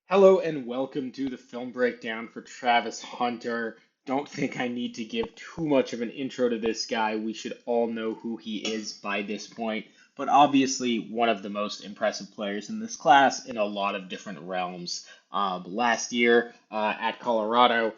Hello and welcome to the film breakdown for Travis Hunter. Don't think I need to give too much of an intro to this guy. We should all know who he is by this point, but obviously one of the most impressive players in this class in a lot of different realms. Last year at Colorado,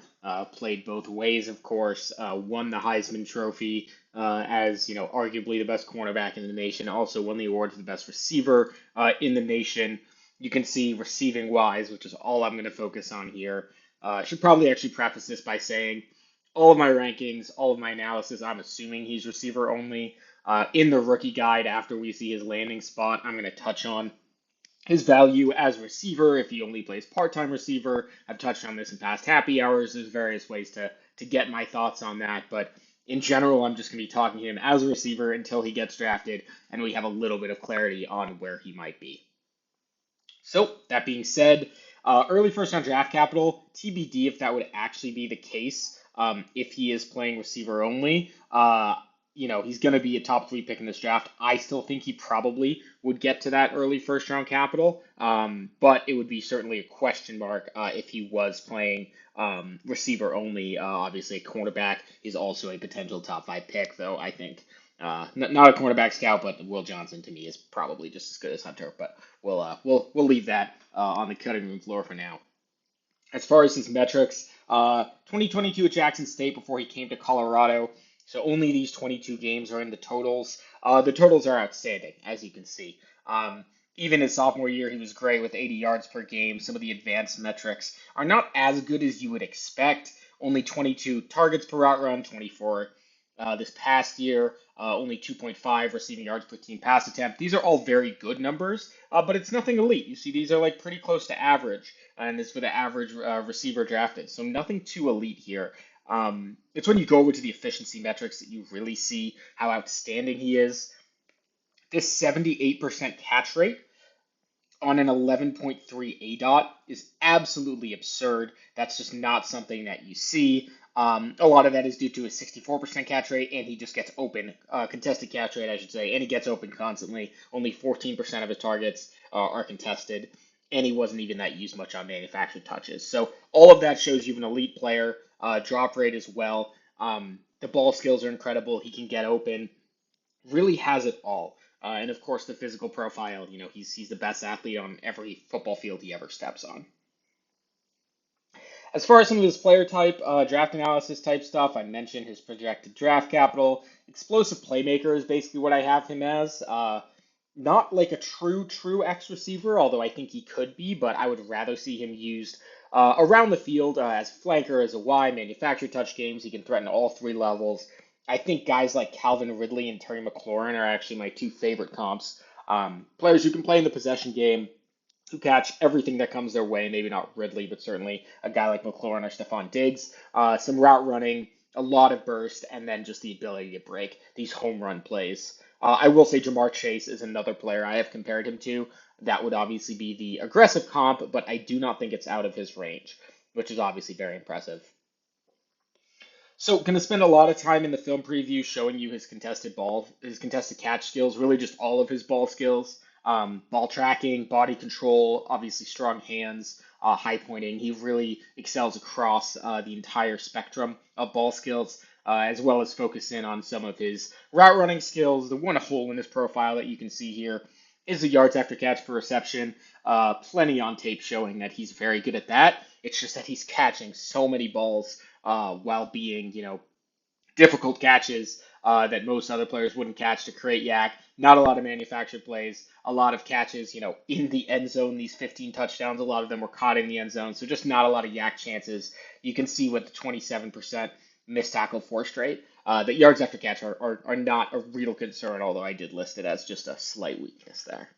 played both ways, of course, won the Heisman Trophy as arguably the best cornerback in the nation. Also won the award for the best receiver in the nation. You can see receiving wise, which is all I'm going to focus on here. I should probably actually preface this by saying all of my rankings, all of my analysis, I'm assuming he's receiver only. In the rookie guide, after we see his landing spot, I'm going to touch on his value as receiver if he only plays part-time receiver. I've touched on this in past happy hours. There's various ways to get my thoughts on that, but in general, I'm just going to be talking to him as a receiver until he gets drafted and we have a little bit of clarity on where he might be. So, that being said, early first round draft capital, TBD if that would actually be the case if he is playing receiver only. He's going to be a top three pick in this draft. I still think he probably would get to that early first round capital, but it would be certainly a question mark if he was playing receiver only. Obviously, a cornerback is also a potential top five pick, though I think not a cornerback scout, but Will Johnson to me is probably just as good as Hunter. But we'll leave that on the cutting room floor for now. As far as his metrics, 2022 at Jackson State before he came to Colorado. So only these 22 games are in the totals. The totals are outstanding, as you can see. Even his sophomore year, he was great with 80 yards per game. Some of the advanced metrics are not as good as you would expect. Only 22 targets per route run, 24 this past year, only 2.5 receiving yards per team pass attempt. These are all very good numbers, but it's nothing elite. You see, these are like pretty close to average, and this for the average receiver drafted. So nothing too elite here. It's when you go over to the efficiency metrics that you really see how outstanding he is. This 78% catch rate on an 11.3 ADOT is absolutely absurd. That's just not something that you see. A lot of that is due to a 64% catch rate, and he just gets open, contested catch rate, I should say, and he gets open constantly. Only 14% of his targets are contested, and he wasn't even that used much on manufactured touches. So all of that shows you an elite player. Drop rate as well. The ball skills are incredible. He can get open, really has it all. And of course, the physical profile, he's the best athlete on every football field he ever steps on. As far as some of his player type, draft analysis type stuff, I mentioned his projected draft capital. Explosive playmaker is basically what I have him as. Not like a true X receiver, although I think he could be, but I would rather see him used around the field as flanker, as a Y, manufactured touch games. He can threaten all three levels. I think guys like Calvin Ridley and Terry McLaurin are actually my two favorite comps. Players who can play in the possession game, who catch everything that comes their way. Maybe not Ridley, but certainly a guy like McLaurin or Stephon Diggs. Some route running, a lot of burst, and then just the ability to break these home run plays. I will say Jamar Chase is another player I have compared him to. That would obviously be the aggressive comp, but I do not think it's out of his range, which is obviously very impressive. So, going to spend a lot of time in the film preview showing you his contested catch skills, really just all of his ball skills, ball tracking, body control, obviously strong hands, high pointing. He really excels across the entire spectrum of ball skills, as well as focus in on some of his route running skills. The one hole in his profile that you can see here is the yards after catch per reception. Plenty on tape showing that he's very good at that. It's just that he's catching so many balls while being, difficult catches that most other players wouldn't catch to create yak. Not a lot of manufactured plays, a lot of catches, in the end zone. These 15 touchdowns, a lot of them were caught in the end zone, so just not a lot of yak chances. You can see with the 27% missed tackle forced rate that yards after catch are not a real concern, although I did list it as just a slight weakness there.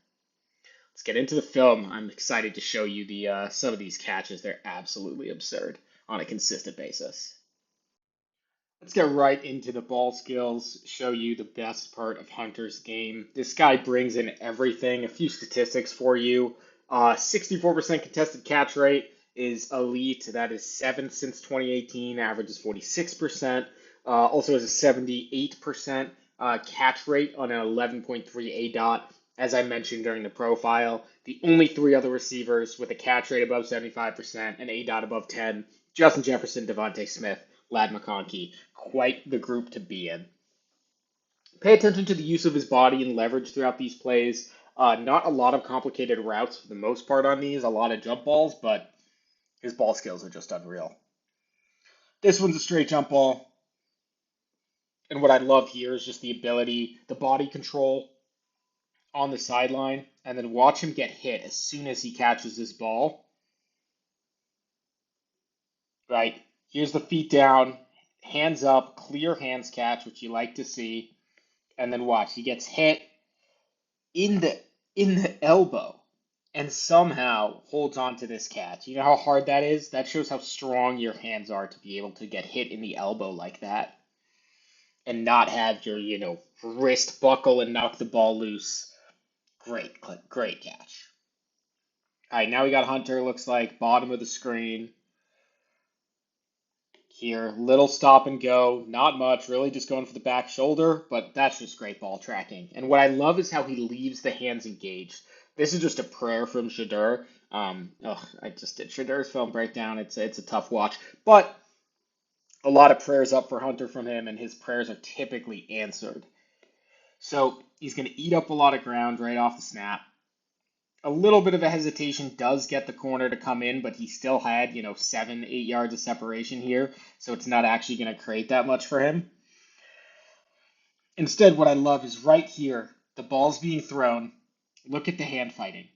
Let's get into the film. I'm excited to show you the some of these catches. They're absolutely absurd on a consistent basis. Let's get right into the ball skills, show you the best part of Hunter's game. This guy brings in everything. A few statistics for you. 64% contested catch rate is elite. That is seventh since 2018. Average is 46%. Also has a 78% catch rate on an 11.3 A dot. As I mentioned during the profile, The only three other receivers with a catch rate above 75% and A dot above 10, Justin Jefferson, Devontae Smith, Ladd McConkey. Quite the group to be in. Pay attention to the use of his body and leverage throughout these plays. Not a lot of complicated routes for the most part on these, a lot of jump balls, but his ball skills are just unreal. This one's a straight jump ball. And what I love here is just the ability, the body control on the sideline, and then watch him get hit as soon as he catches this ball. Right? Here's the feet down, hands up, clear hands catch, which you like to see. And then watch, he gets hit in the elbow and somehow holds on to this catch. You know how hard that is? That shows how strong your hands are to be able to get hit in the elbow like that and not have your, wrist buckle and knock the ball loose. Great catch. All right, now we got Hunter, looks like bottom of the screen here. Little stop and go, not much, really just going for the back shoulder, but that's just great ball tracking. And what I love is how he leaves the hands engaged. This is just a prayer from Shedeur. I just did Shedeur's film breakdown. It's a tough watch, but a lot of prayers up for Hunter from him, and his prayers are typically answered. So he's going to eat up a lot of ground right off the snap. A little bit of a hesitation does get the corner to come in, but he still had, 7, 8 yards of separation here, so it's not actually going to create that much for him. Instead, what I love is right here, the ball's being thrown. Look at the hand fighting.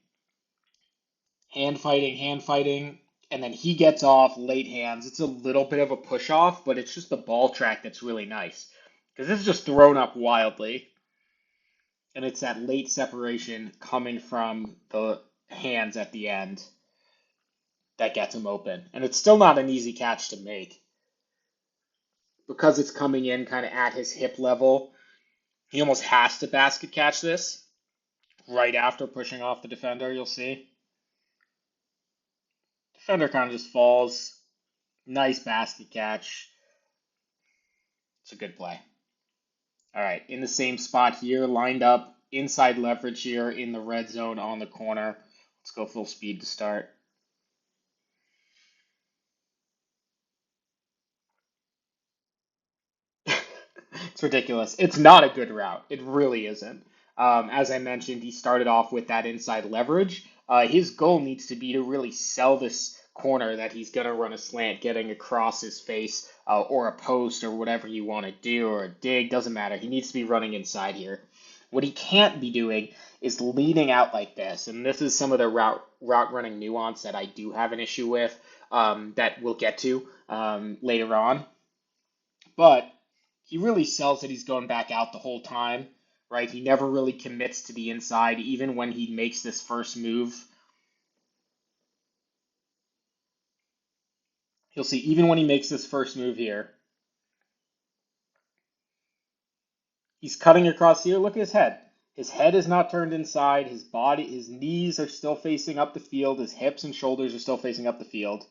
Hand fighting, and then he gets off late hands. It's a little bit of a push off, but it's just the ball track that's really nice. Because this is just thrown up wildly. And it's that late separation coming from the hands at the end that gets him open. And it's still not an easy catch to make. Because it's coming in kind of at his hip level, he almost has to basket catch this right after pushing off the defender, you'll see. Defender kind of just falls. Nice basket catch. It's a good play. All right, in the same spot here, lined up, inside leverage here in the red zone on the corner. Let's go full speed to start. It's ridiculous. It's not a good route. It really isn't. As I mentioned, he started off with that inside leverage. His goal needs to be to really sell this corner that he's going to run a slant, getting across his face, or a post, or whatever you want to do, or a dig, doesn't matter. He needs to be running inside here. What he can't be doing is leading out like this, and this is some of the route running nuance that I do have an issue with, that we'll get to later on. But he really sells that he's going back out the whole time, right? He never really commits to the inside, even when he makes this first move. You'll see, even when he makes this first move here, he's cutting across here. Look at his head. His head is not turned inside. His body, his knees are still facing up the field. His hips and shoulders are still facing up the field.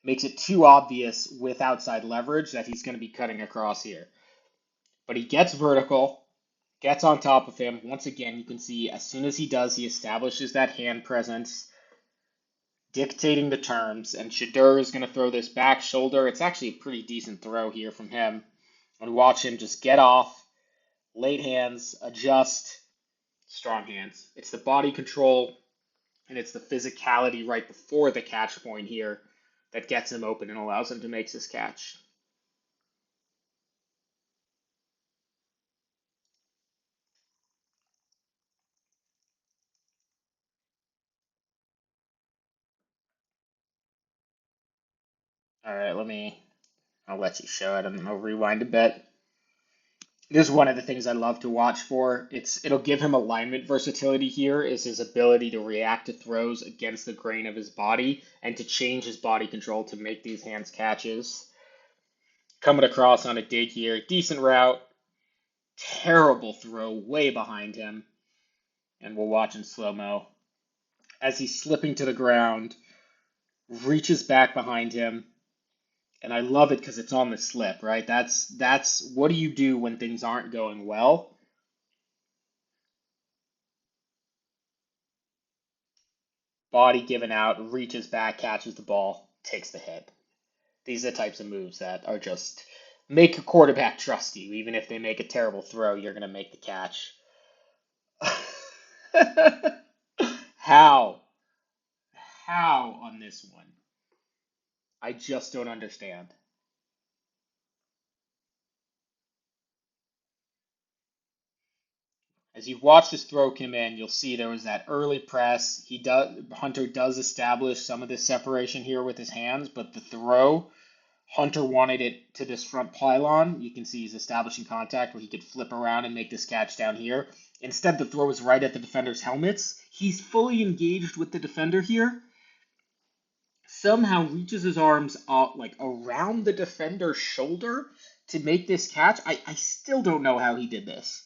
Makes it too obvious with outside leverage that he's going to be cutting across here. But he gets vertical, gets on top of him. Once again, you can see as soon as he does, he establishes that hand presence, dictating the terms. And Shedeur is going to throw this back shoulder. It's actually a pretty decent throw here from him. And watch him just get off, late hands, adjust, strong hands. It's the body control and it's the physicality right before the catch point here that gets him open and allows him to make this catch. All right, I'll let you show it and I'll rewind a bit. This is one of the things I love to watch for. It'll give him alignment versatility here, is his ability to react to throws against the grain of his body and to change his body control to make these hands catches. Coming across on a dig here, decent route, terrible throw way behind him. And we'll watch in slow-mo as he's slipping to the ground, reaches back behind him. And I love it because it's on the slip, right? That's what do you do when things aren't going well? body given out, reaches back, catches the ball, takes the hit. These are the types of moves that are just make a quarterback trust you. Even if they make a terrible throw, you're going to make the catch. How? How on this one? I just don't understand. As you watch this throw come in, you'll see there was that early press. Hunter does establish some of this separation here with his hands, but the throw, Hunter wanted it to this front pylon. You can see he's establishing contact where he could flip around and make this catch down here. Instead, the throw is right at the defender's helmets. He's fully engaged with the defender here. Somehow reaches his arms out, like around the defender's shoulder to make this catch. I still don't know how he did this.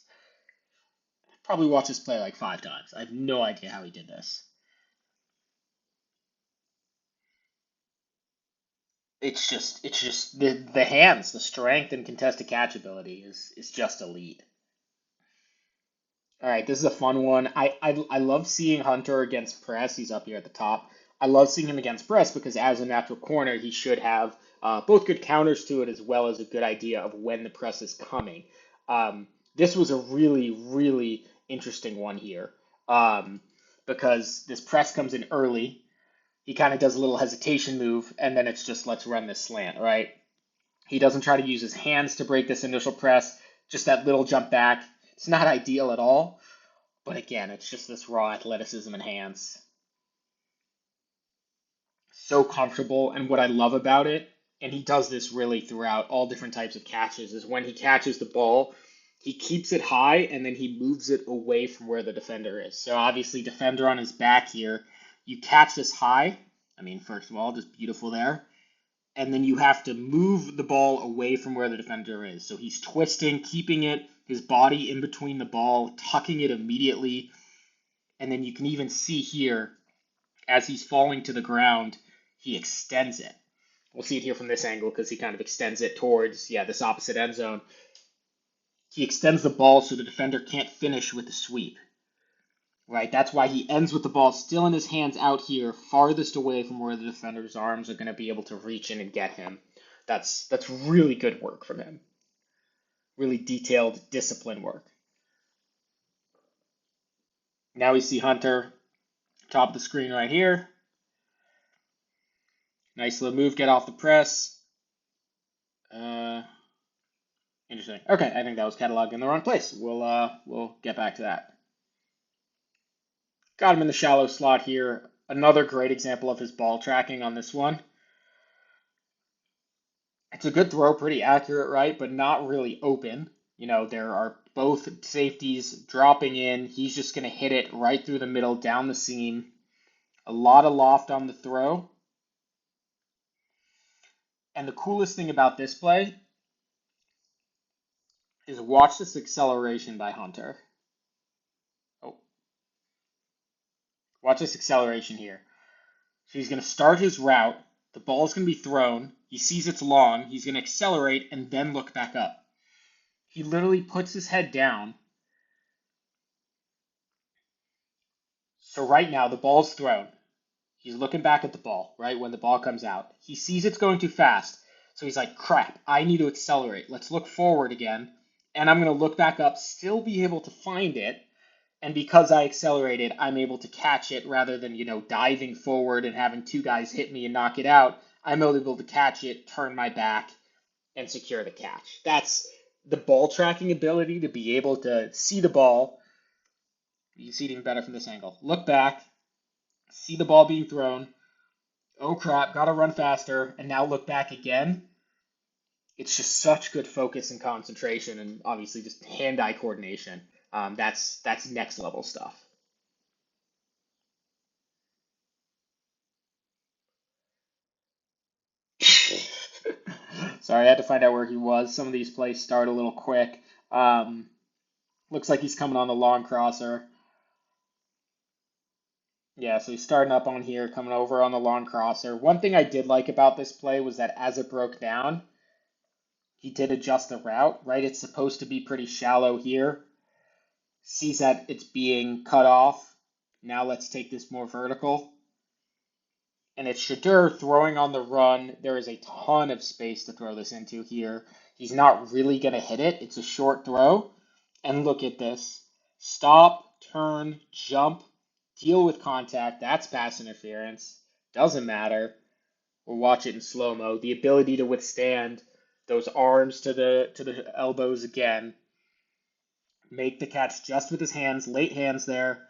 Probably watched this play like 5 times. I have no idea how he did this. It's just the hands, the strength and contested catch ability is just elite. All right, this is a fun one. I love seeing Hunter against press. He's up here at the top. I love seeing him against press because as a natural corner, he should have both good counters to it as well as a good idea of when the press is coming. This was a really, really interesting one here because this press comes in early. He kind of does a little hesitation move, and then it's just let's run this slant, right? He doesn't try to use his hands to break this initial press, just that little jump back. It's not ideal at all, but again, it's just this raw athleticism and hands. So comfortable, and what I love about it, and he does this really throughout all different types of catches, is when he catches the ball, he keeps it high and then he moves it away from where the defender is. So obviously, defender on his back here, you catch this high. I mean, first of all, just beautiful there. And then you have to move the ball away from where the defender is. So he's twisting, keeping it, his body in between the ball, tucking it immediately. And then you can even see here, as he's falling to the ground, he extends it. We'll see it here from this angle because he kind of extends it towards, this opposite end zone. He extends the ball so the defender can't finish with the sweep. Right, that's why he ends with the ball still in his hands out here, farthest away from where the defender's arms are going to be able to reach in and get him. That's really good work from him. Really detailed, disciplined work. Now we see Hunter, top of the screen right here. Nice little move, get off the press. Interesting. Okay, I think that was cataloged in the wrong place. We'll get back to that. Got him in the shallow slot here. Another great example of his ball tracking on this one. It's a good throw, pretty accurate, right? But not really open. There are both safeties dropping in. He's just going to hit it right through the middle, down the seam. A lot of loft on the throw. And the coolest thing about this play is watch this acceleration by Hunter. Oh, watch this acceleration here. So he's going to start his route. The ball's going to be thrown. He sees it's long. He's going to accelerate and then look back up. He literally puts his head down. So right now, the ball's thrown. He's looking back at the ball, right, when the ball comes out. He sees it's going too fast. So he's like, crap, I need to accelerate. Let's look forward again. And I'm going to look back up, still be able to find it. And because I accelerated, I'm able to catch it rather than, diving forward and having two guys hit me and knock it out. I'm able to catch it, turn my back, and secure the catch. That's the ball tracking ability to be able to see the ball. You can see it even better from this angle. Look back, see the ball being thrown. Oh crap, gotta run faster, and now look back again. It's just such good focus and concentration, and obviously just hand-eye coordination. That's next level stuff. Sorry, I had to find out where he was. Some of these plays start a little quick. Looks like he's coming on the long crosser. Yeah, so he's starting up on here, coming over on the long crosser. One thing I did like about this play was that as it broke down, he did adjust the route, right? It's supposed to be pretty shallow here. Sees that it's being cut off. Now let's take this more vertical. And it's Shedeur throwing on the run. There is a ton of space to throw this into here. He's not really going to hit it. It's a short throw. And look at this. Stop, turn, jump, deal with contact. That's pass interference. Doesn't matter. We'll watch it in slow-mo. The ability to withstand those arms to the elbows again. Make the catch just with his hands, late hands there.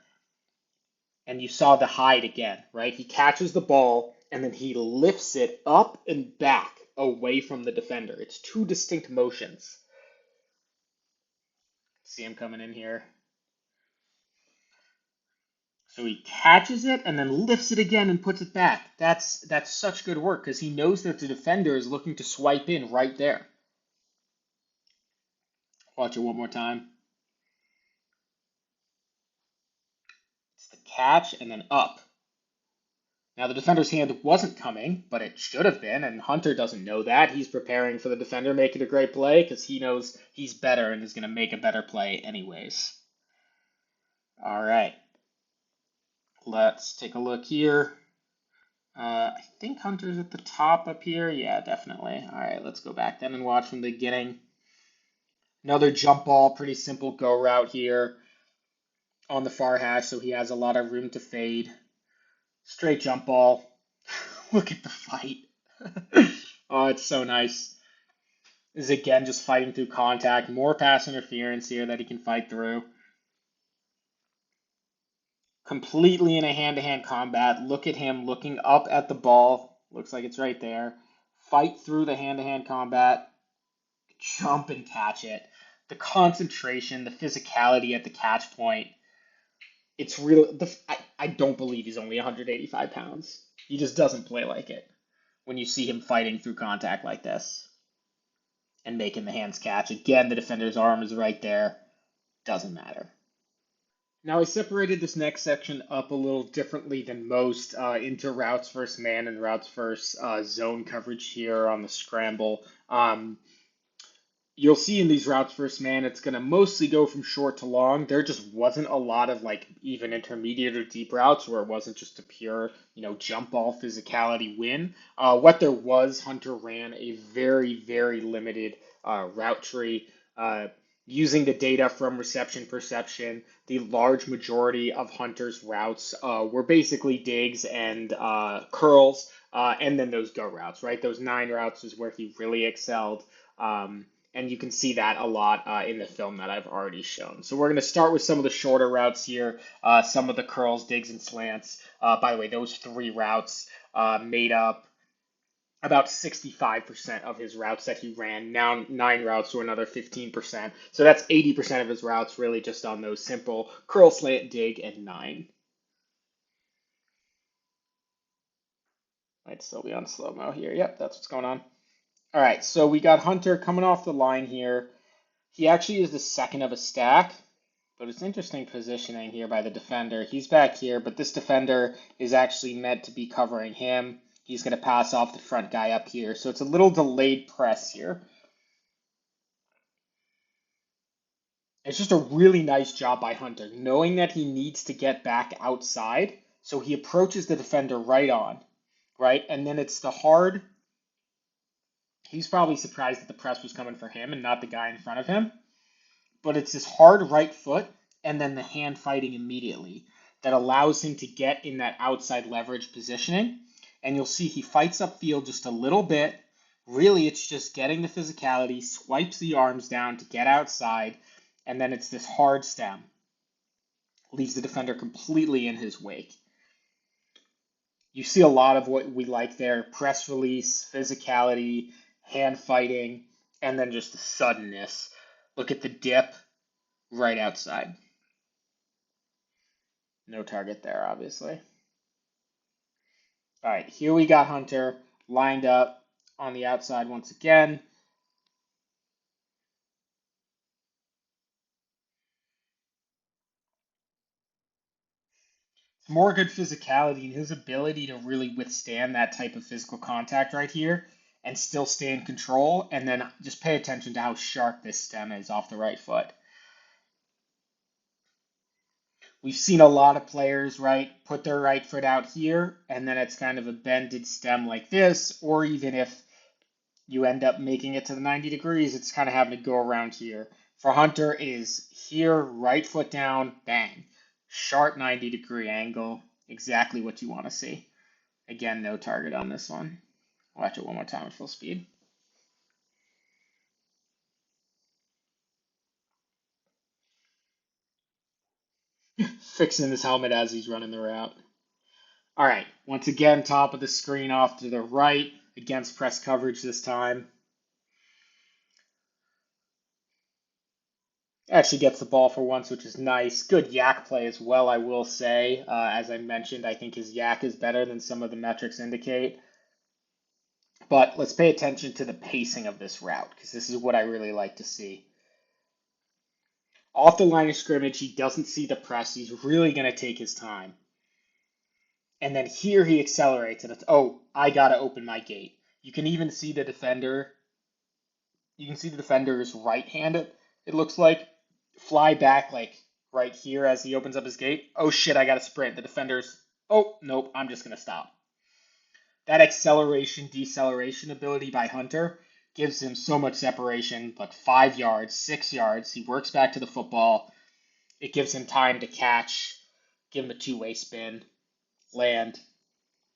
And you saw the hide again, right? He catches the ball and then he lifts it up and back away from the defender. It's two distinct motions. See him coming in here. So he catches it and then lifts it again and puts it back. That's such good work because he knows that the defender is looking to swipe in right there. Watch it one more time. It's the catch and then up. Now the defender's hand wasn't coming, but it should have been, and Hunter doesn't know that. He's preparing for the defender making a great play because he knows he's better and is going to make a better play anyways. All right. Let's take a look here. I think Hunter's at the top up here. Yeah, definitely. All right, let's go back then and watch from the beginning. Another jump ball, pretty simple go route here on the far hash, so he has a lot of room to fade. Straight jump ball. Look at the fight. Oh, it's so nice. This is again just fighting through contact. More pass interference here that he can fight through. Completely in a hand-to-hand combat. Look at him looking up at the ball. Looks like it's right there. Fight through the hand-to-hand combat. Jump and catch it. The concentration, the physicality at the catch point. It's real. I don't believe he's only 185 pounds. He just doesn't play like it when you see him fighting through contact like this and making the hands catch. Again, the defender's arm is right there. Doesn't matter. Now I separated this next section up a little differently than most into routes versus man and routes versus zone coverage here on the scramble. You'll see in these routes versus man, it's going to mostly go from short to long. There just wasn't a lot of like even intermediate or deep routes where it wasn't just a pure, jump ball physicality win. What there was, Hunter ran a very, very limited route tree. Using the data from reception perception, the large majority of Hunter's routes were basically digs and curls, and then those go routes, right? Those 9 routes is where he really excelled. And you can see that a lot in the film that I've already shown. So we're going to start with some of the shorter routes here, some of the curls, digs, and slants. By the way, those 3 routes made up about 65% of his routes that he ran. Now 9 routes or another 15%. So that's 80% of his routes really just on those simple curl, slant, dig, and 9. Might still be on slow-mo here. Yep, that's what's going on. All right, so we got Hunter coming off the line here. He actually is the second of a stack, but it's interesting positioning here by the defender. He's back here, but this defender is actually meant to be covering him. He's going to pass off the front guy up here, so it's a little delayed press here. It's just a really nice job by Hunter, knowing that he needs to get back outside, so he approaches the defender right on, right? And then it's the hard. He's probably surprised that the press was coming for him and not the guy in front of him. But it's this hard right foot and then the hand fighting immediately that allows him to get in that outside leverage positioning. And you'll see he fights upfield just a little bit. Really, it's just getting the physicality, swipes the arms down to get outside, and then it's this hard stem. Leaves the defender completely in his wake. You see a lot of what we like there. Press release, physicality, hand fighting, and then just the suddenness. Look at the dip right outside. No target there, obviously. All right, here we got Hunter lined up on the outside once again. More good physicality and his ability to really withstand that type of physical contact right here and still stay in control. And then just pay attention to how sharp this stem is off the right foot. We've seen a lot of players, right, put their right foot out here, and then it's kind of a bended stem like this, or even if you end up making it to the 90 degrees, it's kind of having to go around here. For Hunter, it is here, right foot down, bang. Sharp 90-degree angle, exactly what you want to see. Again, no target on this one. Watch it one more time at full speed. Fixing his helmet as he's running the route. All right, once again, top of the screen off to the right, against press coverage this time. Actually gets the ball for once, which is nice. Good yak play as well, I will say. As I mentioned, I think his yak is better than some of the metrics indicate. But let's pay attention to the pacing of this route, because this is what I really like to see. Off the line of scrimmage, he doesn't see the press. He's really going to take his time. And then here he accelerates, and it's, oh, I got to open my gate. You can even see the defender. You can see the defender's right hand, it looks like, fly back like right here as he opens up his gate. Oh shit, I got to sprint. The defender's, oh, nope, I'm just going to stop. That acceleration, deceleration ability by Hunter gives him so much separation, like 5 yards, 6 yards. He works back to the football. It gives him time to catch, give him a two-way spin, land,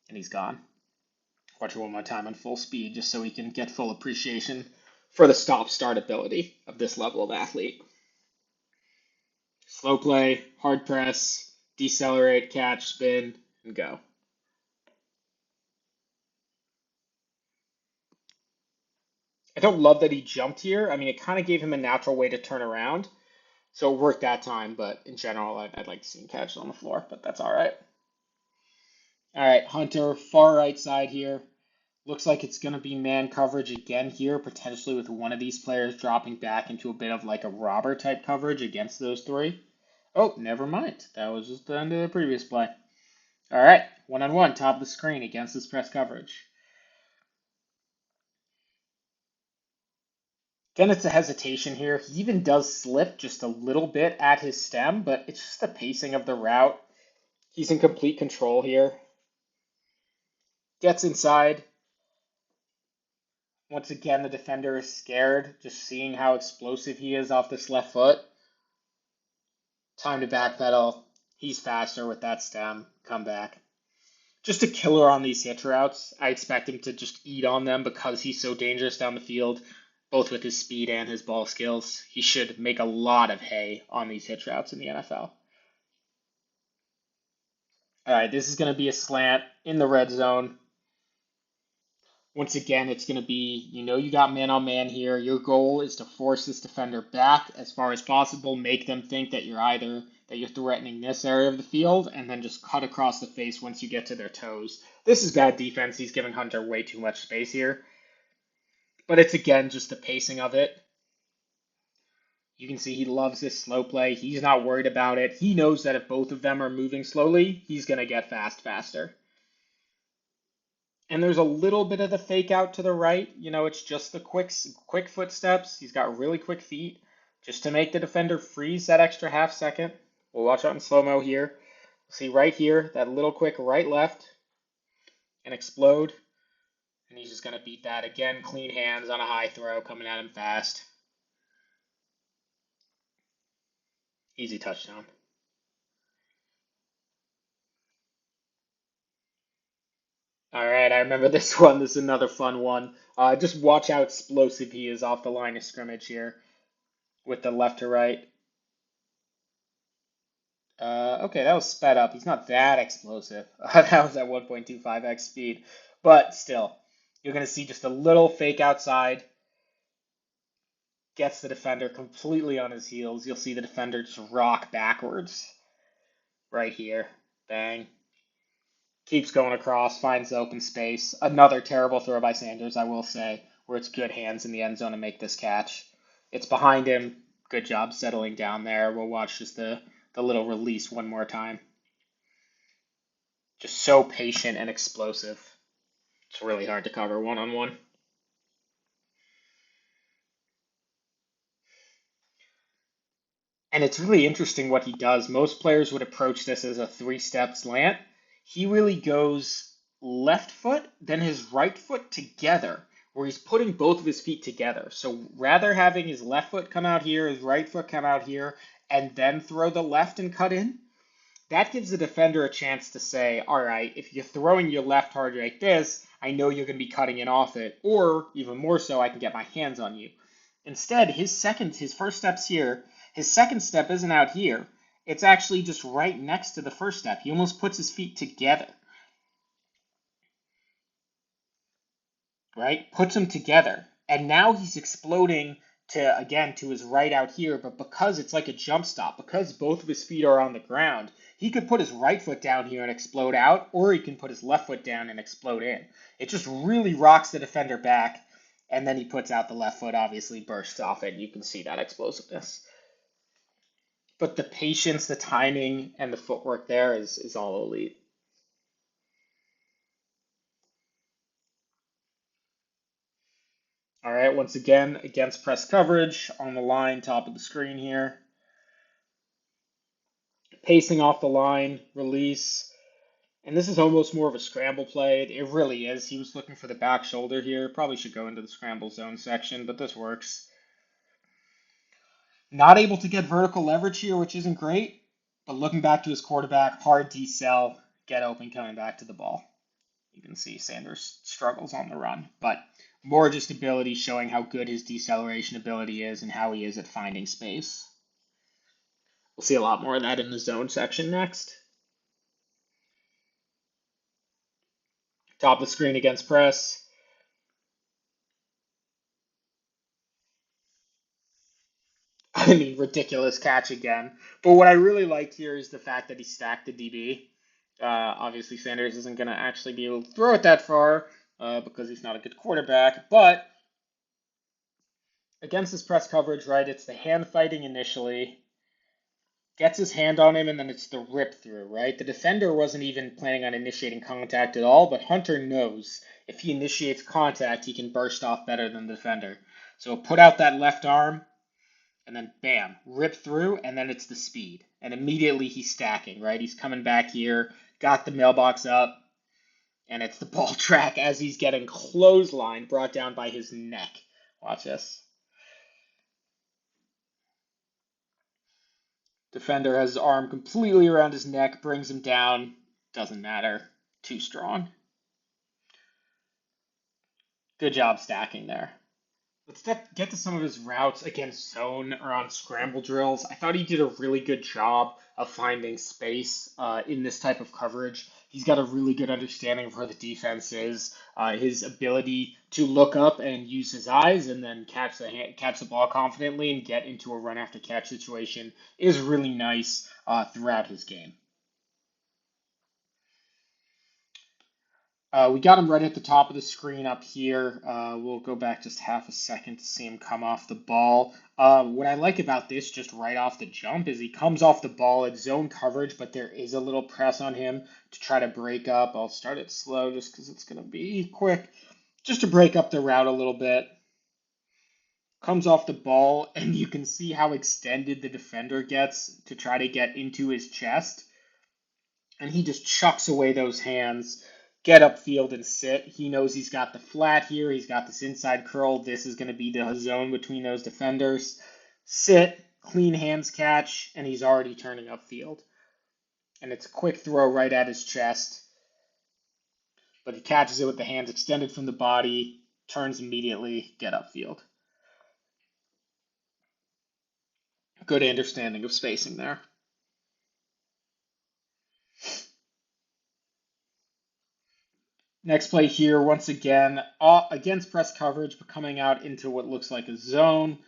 and he's gone. Watch it one more time on full speed just so we can get full appreciation for the stop-start ability of this level of athlete. Slow play, hard press, decelerate, catch, spin, and go. I don't love that he jumped here. I mean, it kind of gave him a natural way to turn around. So it worked that time, but in general, I'd like to see him catch it on the floor, but that's all right. All right, Hunter, far right side here. Looks like it's going to be man coverage again here, potentially with one of these players dropping back into a bit of like a robber type coverage against those three. Oh, never mind. That was just the end of the previous play. All right, one-on-one, top of the screen against this press coverage. Again, it's a hesitation here. He even does slip just a little bit at his stem, but it's just the pacing of the route. He's in complete control here. Gets inside. Once again, the defender is scared, just seeing how explosive he is off this left foot. Time to backpedal. He's faster with that stem. Come back. Just a killer on these hitch routes. I expect him to just eat on them because he's so dangerous down the field, both with his speed and his ball skills. He should make a lot of hay on these hitch routes in the NFL. All right, this is going to be a slant in the red zone. Once again, it's going to be, you got man on man here. Your goal is to force this defender back as far as possible, make them think that you're threatening this area of the field, and then just cut across the face once you get to their toes. This is bad defense. He's giving Hunter way too much space here. But it's, again, just the pacing of it. You can see he loves this slow play. He's not worried about it. He knows that if both of them are moving slowly, he's going to get faster. And there's a little bit of the fake out to the right. It's just the quick footsteps. He's got really quick feet just to make the defender freeze that extra half second. We'll watch out in slow-mo here. See right here, that little quick right-left and explode. And he's just going to beat that. Again, clean hands on a high throw coming at him fast. Easy touchdown. All right, I remember this one. This is another fun one. Just watch how explosive he is off the line of scrimmage here with the left to right. Okay, that was sped up. He's not that explosive. That was at 1.25x speed. But still, you're going to see just a little fake outside. Gets the defender completely on his heels. You'll see the defender just rock backwards. Right here. Bang. Keeps going across, finds open space. Another terrible throw by Sanders, I will say, where it's good hands in the end zone to make this catch. It's behind him. Good job settling down there. We'll watch just the little release one more time. Just so patient and explosive. It's really hard to cover one-on-one. And it's really interesting what he does. Most players would approach this as a three-step slant. He really goes left foot, then his right foot together, where he's putting both of his feet together. So rather having his left foot come out here, his right foot come out here, and then throw the left and cut in, that gives the defender a chance to say, all right, if you're throwing your left hard like this, I know you're going to be cutting it off it, or even more so, I can get my hands on you. Instead, his first step's here. His second step isn't out here. It's actually just right next to the first step. He almost puts his feet together, right? Puts them together. And now he's exploding to his right out here, but because it's like a jump stop, because both of his feet are on the ground, he could put his right foot down here and explode out, or he can put his left foot down and explode in. It just really rocks the defender back, and then he puts out the left foot, obviously bursts off it, and you can see that explosiveness. But the patience, the timing, and the footwork there is all elite. All right, once again, against press coverage on the line, top of the screen here. Pacing off the line, release. And this is almost more of a scramble play. It really is. He was looking for the back shoulder here. Probably should go into the scramble zone section, but this works. Not able to get vertical leverage here, which isn't great. But looking back to his quarterback, hard decel, get open, coming back to the ball. You can see Sanders struggles on the run, but more just ability showing how good his deceleration ability is and how he is at finding space. We'll see a lot more of that in the zone section next. Top of the screen against press. I mean, ridiculous catch again. But what I really like here is the fact that he stacked the DB. Obviously, Sanders isn't going to actually be able to throw it that far because he's not a good quarterback. But against this press coverage, right, it's the hand fighting initially. Gets his hand on him, and then it's the rip through, right? The defender wasn't even planning on initiating contact at all, but Hunter knows if he initiates contact, he can burst off better than the defender. So put out that left arm, and then bam, rip through, and then it's the speed. And immediately he's stacking, right? He's coming back here, got the mailbox up, and it's the ball track as he's getting clothesline brought down by his neck. Watch this. Defender has his arm completely around his neck, brings him down. Doesn't matter. Too strong. Good job stacking there. Let's get to some of his routes against zone or on scramble drills. I thought he did a really good job of finding space in this type of coverage. He's got a really good understanding of where the defense is. His ability to look up and use his eyes and then catch the ball confidently and get into a run after catch situation is really nice throughout his game. We got him right at the top of the screen up here. We'll go back just half a second to see him come off the ball. What I like about this, just right off the jump, is he comes off the ball at zone coverage, but there is a little press on him to try to break up. I'll start it slow just because it's going to be quick. Just to break up the route a little bit. Comes off the ball, and you can see how extended the defender gets to try to get into his chest. And he just chucks away those hands, get upfield and sit. He knows he's got the flat here. He's got this inside curl. This is going to be the zone between those defenders. Sit, clean hands catch, and he's already turning upfield. And it's a quick throw right at his chest. But he catches it with the hands extended from the body, turns immediately, get upfield. Good understanding of spacing there. Next play here, once again, against press coverage, but coming out into what looks like a zone.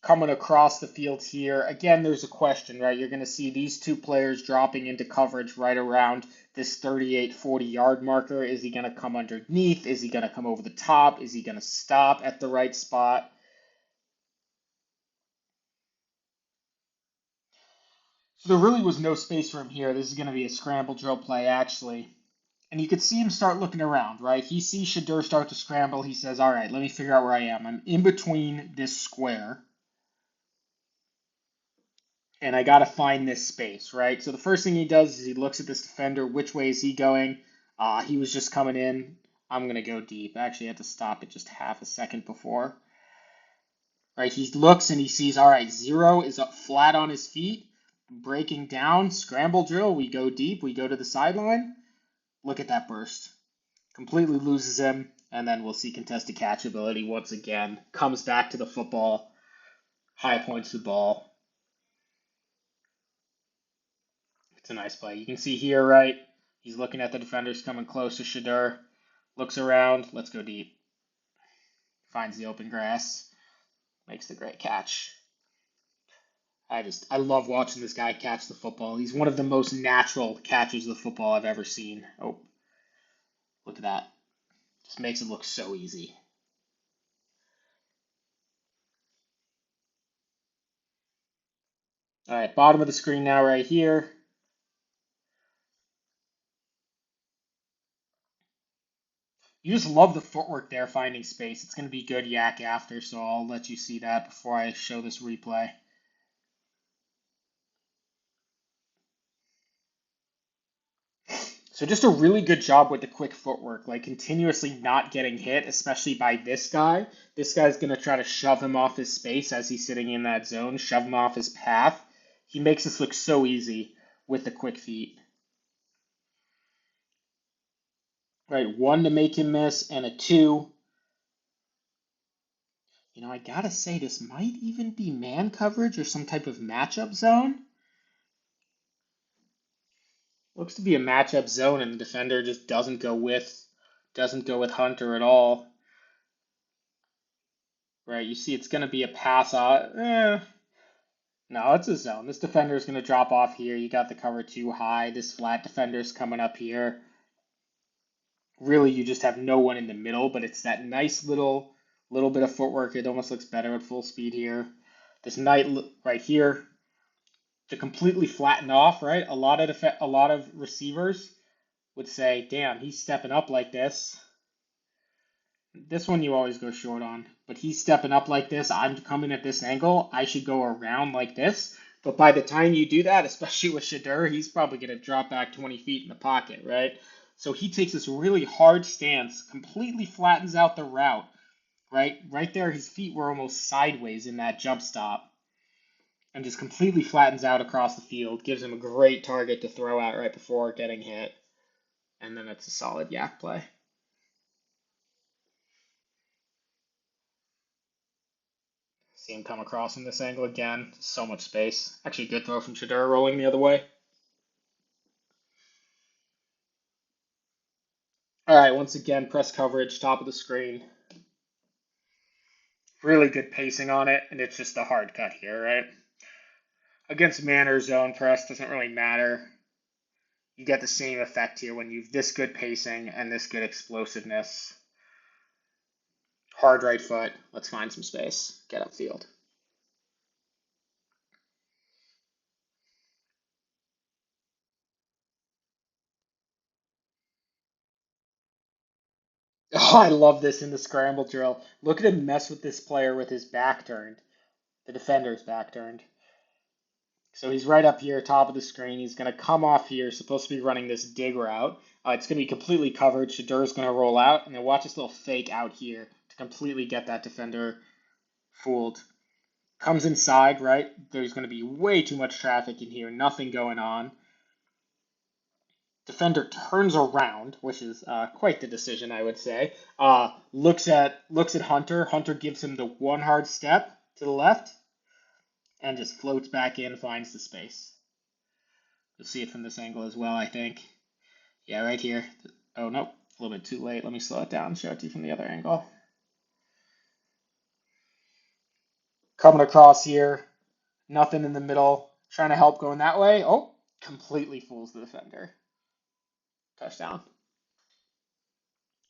Coming across the field here. Again, there's a question, right? You're going to see these two players dropping into coverage right around this 38, 40-yard marker. Is he going to come underneath? Is he going to come over the top? Is he going to stop at the right spot? So there really was no space for him here. This is going to be a scramble drill play, actually. And you could see him start looking around, right? He sees Shedeur start to scramble. He says, all right, let me figure out where I am. I'm in between this square. and I got to find this space, right? So the first thing he does is he looks at this defender. Which way is he going? He was just coming in. I'm going to go deep. I actually had to stop it just half a second before. Right, he looks and he sees, all right, Zero is up flat on his feet, breaking down, scramble drill. We go deep. We go to the sideline. Look at that burst. Completely loses him, and then we'll see contested catch ability once again. Comes back to the football. High points the ball. It's a nice play. You can see here, right? He's looking at the defenders coming close to Shedeur. Looks around. Let's go deep. Finds the open grass. Makes the great catch. I love watching this guy catch the football. He's one of the most natural catchers of the football I've ever seen. Oh, look at that. Just makes it look so easy. All right, bottom of the screen now right here. You just love the footwork there, finding space. It's going to be good yak after, so I'll let you see that before I show this replay. So just a really good job with the quick footwork, like continuously not getting hit, especially by this guy. This guy's going to try to shove him off his space as he's sitting in that zone, shove him off his path. He makes this look so easy with the quick feet. Right, one to make him miss and a two. You know, I gotta say, this might even be man coverage or some type of matchup zone. Looks to be a matchup zone, and the defender just doesn't go with Hunter at all. Right, you see it's going to be a pass off. No, it's a zone. This defender is going to drop off here. You got the cover too high. This flat defender's coming up here. Really, you just have no one in the middle, but it's that nice little bit of footwork. It almost looks better at full speed here. This knight right here to completely flatten off, right? A lot of receivers would say, "Damn, he's stepping up like this." This one you always go short on, but he's stepping up like this. I'm coming at this angle. I should go around like this. But by the time you do that, especially with Shedeur, he's probably going to drop back 20 feet in the pocket, right? So he takes this really hard stance, completely flattens out the route, right? Right there, his feet were almost sideways in that jump stop, and just completely flattens out across the field, gives him a great target to throw out right before getting hit, and then it's a solid yak play. See him come across in this angle again. So much space. Actually, good throw from Shedeur rolling the other way. All right, once again, press coverage, top of the screen. Really good pacing on it, and it's just a hard cut here, right? Against man or zone press, doesn't really matter. You get the same effect here when you've this good pacing and this good explosiveness. Hard right foot. Let's find some space. Get upfield. Oh, I love this in the scramble drill. Look at him mess with this player with his back turned. The defender's back turned. So he's right up here, top of the screen. He's going to come off here, supposed to be running this dig route. It's going to be completely covered. Shedeur's going to roll out, and then watch this little fake out here to completely get that defender fooled. Comes inside, right? There's going to be way too much traffic in here, nothing going on. Defender turns around, which is quite the decision, I would say. Looks at Hunter. Hunter gives him the one hard step to the left, and just floats back in, finds the space. You'll see it from this angle as well, I think. Yeah, right here. Oh, no, a little bit too late. Let me slow it down and show it to you from the other angle. Coming across here, nothing in the middle. Trying to help going that way. Oh, completely fools the defender. Touchdown.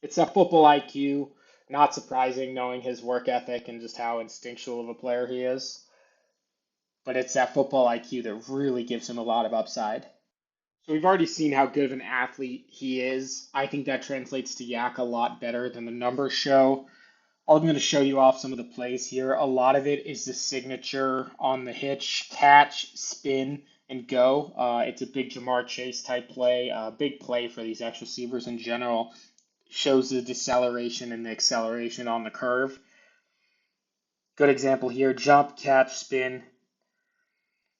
It's that football IQ. Not surprising knowing his work ethic and just how instinctual of a player he is. But it's that football IQ that really gives him a lot of upside. So we've already seen how good of an athlete he is. I think that translates to yak a lot better than the numbers show. I'm going to show you off some of the plays here. A lot of it is the signature on the hitch, catch, spin, and go. It's a big Jamar Chase type play, big play for these X receivers in general. Shows the deceleration and the acceleration on the curve. Good example here, jump, catch, spin.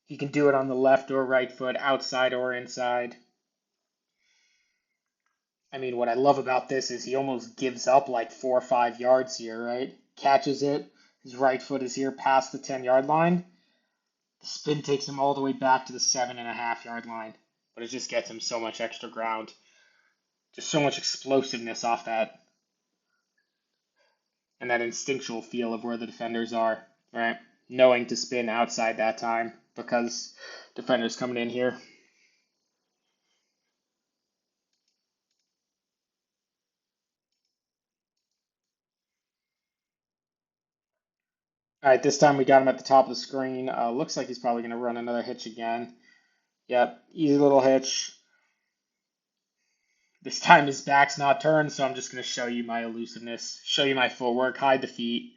You can do it on the left or right foot, outside or inside. I mean, what I love about this is he almost gives up like 4 or 5 yards here, right? Catches it. His right foot is here past the 10-yard line. The spin takes him all the way back to the 7.5-yard line, but it just gets him so much extra ground. Just so much explosiveness off that and that instinctual feel of where the defenders are, right? Knowing to spin outside that time because defenders coming in here. All right, this time we got him at the top of the screen. Looks like he's probably going to run another hitch again. Yep, easy little hitch. This time his back's not turned, so I'm just going to show you my elusiveness, show you my footwork, hide the feet.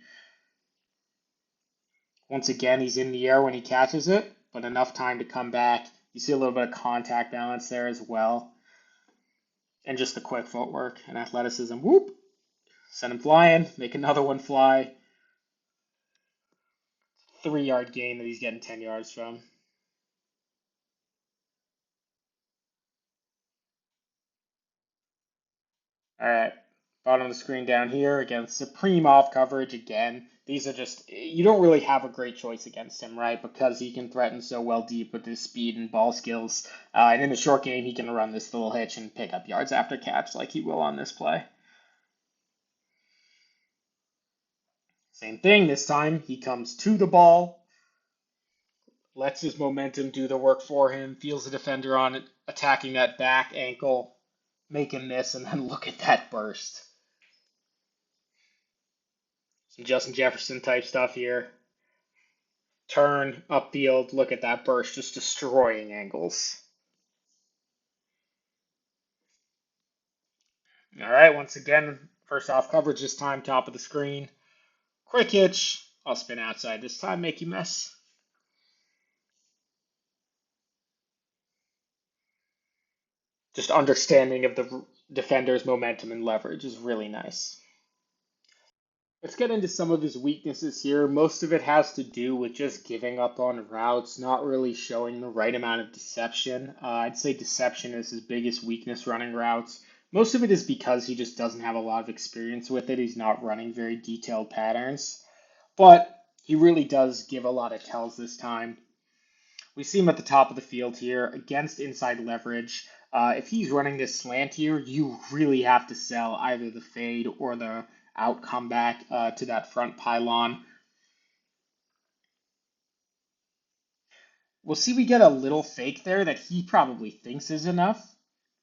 Once again, he's in the air when he catches it, but enough time to come back. You see a little bit of contact balance there as well. And just the quick footwork and athleticism. Whoop! Send him flying, make another one fly. 3-yard gain that he's getting 10 yards from. All right, bottom of the screen down here. Again, supreme off coverage again. These are just, you don't really have a great choice against him, right? Because he can threaten so well deep with his speed and ball skills. And in the short game, he can run this little hitch and pick up yards after catch like he will on this play. Same thing, this time he comes to the ball, lets his momentum do the work for him, feels the defender on it, attacking that back ankle, making this, and then look at that burst. Some Justin Jefferson type stuff here. Turn, upfield, look at that burst, just destroying angles. All right, once again, first off coverage this time, top of the screen. Quick hitch, I'll spin outside this time, make you miss. Just understanding of the defender's momentum and leverage is really nice. Let's get into some of his weaknesses here. Most of it has to do with just giving up on routes, not really showing the right amount of deception. I'd say deception is his biggest weakness running routes. Most of it is because he just doesn't have a lot of experience with it. He's not running very detailed patterns. But he really does give a lot of tells this time. We see him at the top of the field here against inside leverage. If he's running this slant here, you really have to sell either the fade or the out comeback to that front pylon. We'll see we get a little fake there that he probably thinks is enough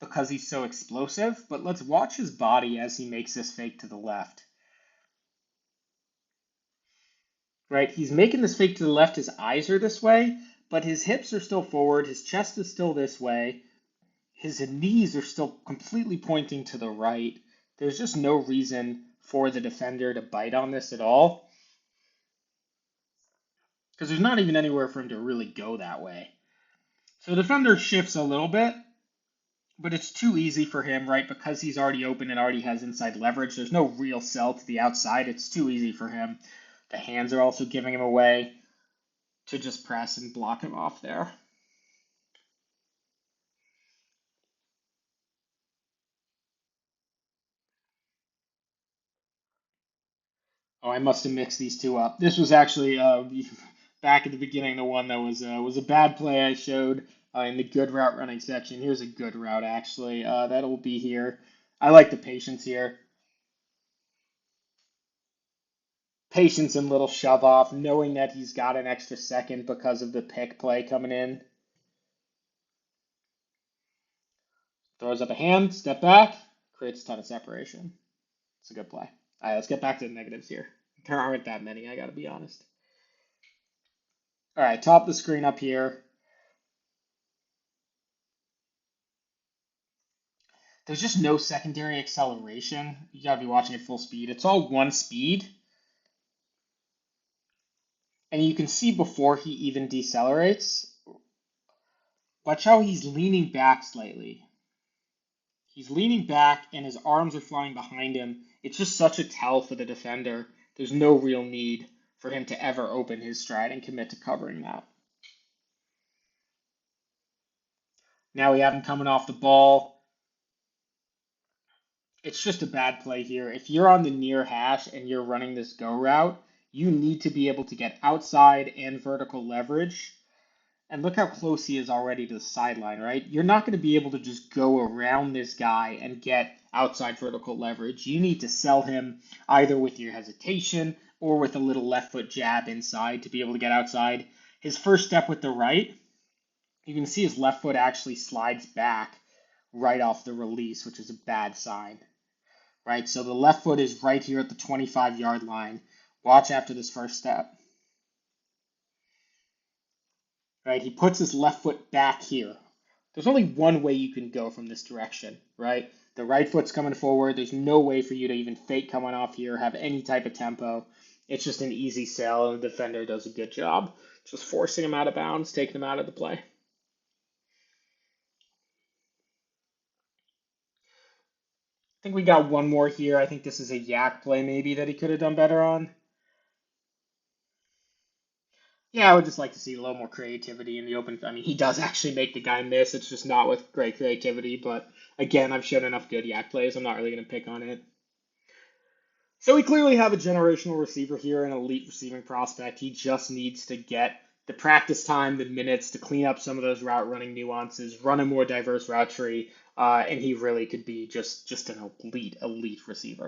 because he's so explosive, but let's watch his body as he makes this fake to the left. Right, he's making this fake to the left, his eyes are this way, but his hips are still forward, his chest is still this way, his knees are still completely pointing to the right. There's just no reason for the defender to bite on this at all because there's not even anywhere for him to really go that way. So the defender shifts a little bit, but it's too easy for him, right? Because he's already open and already has inside leverage. There's no real sell to the outside. It's too easy for him. The hands are also giving him away to just press and block him off there. Oh, I must have mixed these two up. This was actually back at the beginning, the one that was a bad play I showed in the good route running section. Here's a good route, actually. That'll be here. I like the patience here. Patience and little shove off, knowing that he's got an extra second because of the pick play coming in. Throws up a hand, step back, creates a ton of separation. It's a good play. All right, let's get back to the negatives here. There aren't that many, I got to be honest. All right, top of the screen up here. There's just no secondary acceleration. You gotta be watching at full speed. It's all one speed. And you can see before he even decelerates, watch how he's leaning back slightly. He's leaning back and his arms are flying behind him. It's just such a tell for the defender. There's no real need for him to ever open his stride and commit to covering that. Now we have him coming off the ball. It's just a bad play here. If you're on the near hash and you're running this go route, you need to be able to get outside and vertical leverage. And look how close he is already to the sideline, right? You're not going to be able to just go around this guy and get outside vertical leverage. You need to sell him either with your hesitation or with a little left foot jab inside to be able to get outside. His first step with the right, you can see his left foot actually slides back right off the release, which is a bad sign, right? So the left foot is right here at the 25-yard line. Watch after this first step. Right? He puts his left foot back here. There's only one way you can go from this direction, right? The right foot's coming forward. There's no way for you to even fake coming off here, have any type of tempo. It's just an easy sell, and the defender does a good job just forcing him out of bounds, taking him out of the play. I think we got one more here. I think this is a yak play maybe that he could have done better on. Yeah, I would just like to see a little more creativity in the open. I mean, he does actually make the guy miss. It's just not with great creativity. But again, I've shown enough good yak plays. I'm not really going to pick on it. So we clearly have a generational receiver here, an elite receiving prospect. He just needs to get the practice time, the minutes to clean up some of those route running nuances, run a more diverse route tree, and he really could be just an elite receiver.